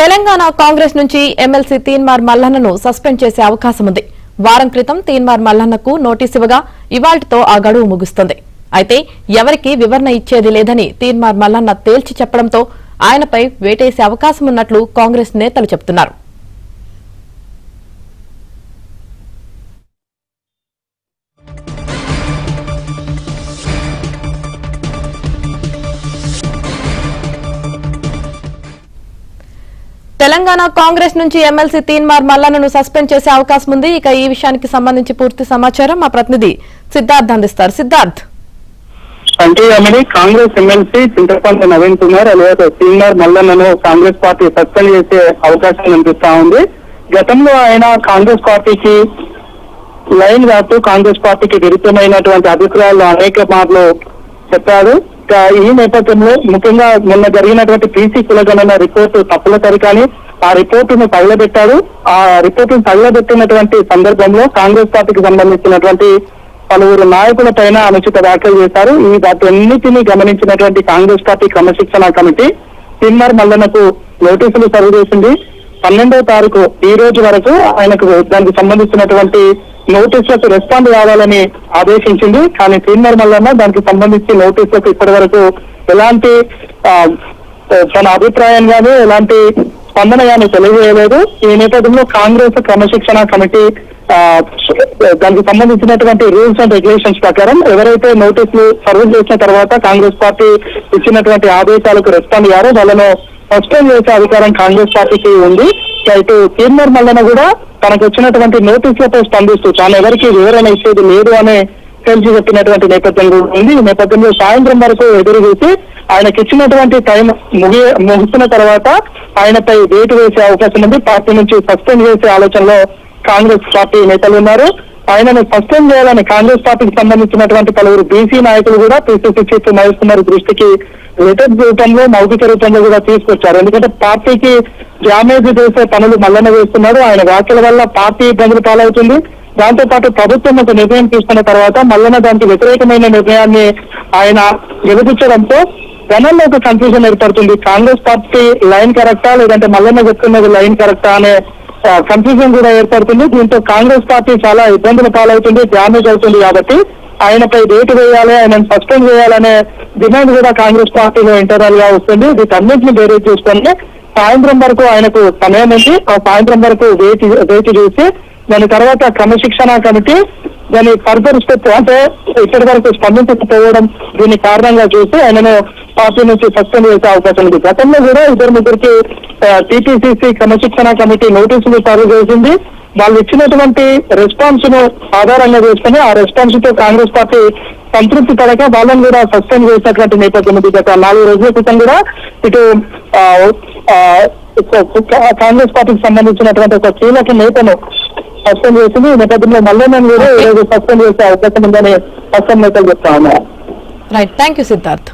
తెలంగాణ కాంగ్రెస్ నుంచి MLC Teenmar మల్లన్నను suspend చేసే అవకాశం ఉంది. వారం క్రితం తీన్మార్ మల్లన్నకు నోటీసు ఇవ్వగా ఇవాల్టితో ఆ గడువు ముగుస్తుంది. అయితే ఎవరికీ వివరణ ఇచ్చేది లేదని తీన్మార్ మల్లన్న తేల్చి చెప్పడంతో ఆయనపై వేటేసే అవకాశం ఉన్నట్లు కాంగ్రెస్ నేతలు చెబుతున్నారు. తెలంగాణ కాంగ్రెస్ నుంచి ఎమ్మెల్సీ తీన్మార్ మల్లన్నను సస్పెండ్ చేసే అవకాశం ఉంది. ఇక ఈ విషయానికి సంబంధించి పూర్తి సమాచారం మా ప్రతినిధి సిద్ధార్థ్ అందిస్తారు. సిద్ధార్థ్, అంటే కాంగ్రెస్ ఎమ్మెల్సీ చింతపల్లి నవీన్ కుమార్ అలాగే తీన్మార్ మల్లన్నను కాంగ్రెస్ పార్టీ సస్పెండ్ చేసే అవకాశం కనిపిస్తా ఉంది. గతంలో ఆయన కాంగ్రెస్ పార్టీకి లైన్ కాదు, కాంగ్రెస్ పార్టీకి విరుద్ధమైనటువంటి అభిప్రాయాలు అనేక మార్లు చెప్పారు. ఈ నేపథ్యంలో ముఖ్యంగా మొన్న జరిగినటువంటి పీసీ కులగణన రిపోర్టు తప్పుల సరికాని ఆ రిపోర్టును తగలబెట్టారు. ఆ రిపోర్టును తగలబెట్టినటువంటి సందర్భంలో కాంగ్రెస్ పార్టీకి సంబంధించినటువంటి పలువురు నాయకుల పైన అనుచిత వ్యాఖ్యలు చేశారు. ఈ వాటన్నిటినీ గమనించినటువంటి కాంగ్రెస్ పార్టీ క్రమశిక్షణ కమిటీ తీన్మార్ మల్లన్నకు నోటీసులు సర్వ్ చేసింది. 12వ తారీఖు ఈ రోజు వరకు ఆయనకు దానికి సంబంధించినటువంటి నోటీసులకు రెస్పాండ్ కావాలని ఆదేశించింది. కానీ తీన్మార్ మల్లన్న దానికి సంబంధించి నోటీసులకు ఇప్పటి వరకు ఎలాంటి తన అభిప్రాయం గానీ ఎలాంటి స్పందన గానీ తెలియజేయలేదు. ఈ నేపథ్యంలో కాంగ్రెస్ క్రమశిక్షణ కమిటీ దానికి సంబంధించినటువంటి రూల్స్ అండ్ రెగ్యులేషన్స్ ప్రకారం ఎవరైతే నోటీసులు సర్వ్ చేసిన తర్వాత కాంగ్రెస్ పార్టీ ఇచ్చినటువంటి ఆదేశాలకు రెస్పాండ్ అయ్యారో వాళ్ళను సస్పెండ్ చేసే అధికారం కాంగ్రెస్ పార్టీకి ఉంది. ఇటు తీన్మార్ మల్లన్న కూడా తనకు వచ్చినటువంటి నోటీసులపై స్పందిస్తూ తాను ఎవరికి వివరణ ఇచ్చేది లేదు అనే తెలిసి చెప్పినటువంటి నేపథ్యం కూడా ఉంది. ఈ నేపథ్యంలో సాయంత్రం వరకు ఎదురు చూసి ఆయనకి ఇచ్చినటువంటి టైం ముగిసిన తర్వాత ఆయనపై వేటు వేసే అవకాశం ఉంది. పార్టీ నుంచి సస్పెండ్ చేసే ఆలోచనలో కాంగ్రెస్ పార్టీ నేతలు ఉన్నారు. ఆయనను సస్పెండ్ చేయాలని కాంగ్రెస్ పార్టీకి సంబంధించినటువంటి పలువురు బీసీ నాయకులు కూడా పిసిసి చీఫ్ మహేష్ కుమార్ దృష్టికి లెటర్ రూపంలో మౌఖిక రూపంలో కూడా తీసుకొచ్చారు. ఎందుకంటే పార్టీకి డ్యామేజ్ చేసే పనులు మల్లన్న వేస్తున్నారు. ఆయన వ్యాఖ్యల వల్ల పార్టీ ఇబ్బందులు పాలవుతుంది. దాంతో పాటు ప్రభుత్వం ఒక నిర్ణయం తీసుకున్న తర్వాత మల్లన్న దానికి వ్యతిరేకమైన నిర్ణయాన్ని ఆయన విభజించడంతో జనంలో ఒక కన్ఫ్యూజన్ ఏర్పడుతుంది. కాంగ్రెస్ పార్టీ లైన్ కరెక్టా లేదంటే మల్లన్న చెప్తున్నది లైన్ కరెక్టా అనే కన్ఫ్యూజన్ కూడా ఏర్పడుతుంది. దీంతో కాంగ్రెస్ పార్టీ చాలా ఇబ్బందులు పాలవుతుంది, డ్యామేజ్ అవుతుంది. కాబట్టి ఆయనపై వేటు వేయాలి, ఆయనను సస్పెండ్ చేయాలనే డిమాండ్ కూడా కాంగ్రెస్ పార్టీలో ఇంటర్నల్ గా వస్తుంది. వీటన్నింటినీ బేరేజ్ చేసుకొని సాయంత్రం వరకు ఆయనకు సమయం ఉంది. ఆ సాయంత్రం వరకు వేచి చూసి దాని తర్వాత క్రమశిక్షణ కమిటీ దాని ఫర్దర్ స్టెప్ అంటే ఇప్పటి వరకు స్పందించకపోవడం దీన్ని కారణంగా చూసి ఆయనను పార్టీ నుంచి సస్పెండ్ చేసే అవకాశం ఉంది. గతంలో కూడా ఇద్దరు ముగ్గురికి టీపీసీసీ క్రమశిక్షణ కమిటీ నోటీసులు సర్వ్ చేసింది. వాళ్ళు ఇచ్చినటువంటి రెస్పాన్స్ ను ఆధారంగా చేసుకుని ఆ రెస్పాన్స్ తో కాంగ్రెస్ పార్టీ సంతృప్తి పడక వాళ్ళని కూడా సస్పెండ్ చేసినటువంటి నేపథ్యం ఉంది. గత 4 రోజుల క్రితం కూడా ఇటు కాంగ్రెస్ పార్టీకి సంబంధించినటువంటి ఒక కీలక నేతను సస్పెండ్ చేసింది. ఈ నేపథ్యంలో మల్లన్నను కూడా ఈరోజు సస్పెండ్ చేసే అవకాశం ఉందని పక్కన నేతలు చెప్తా ఉన్నారు. Right, thank you Siddharth.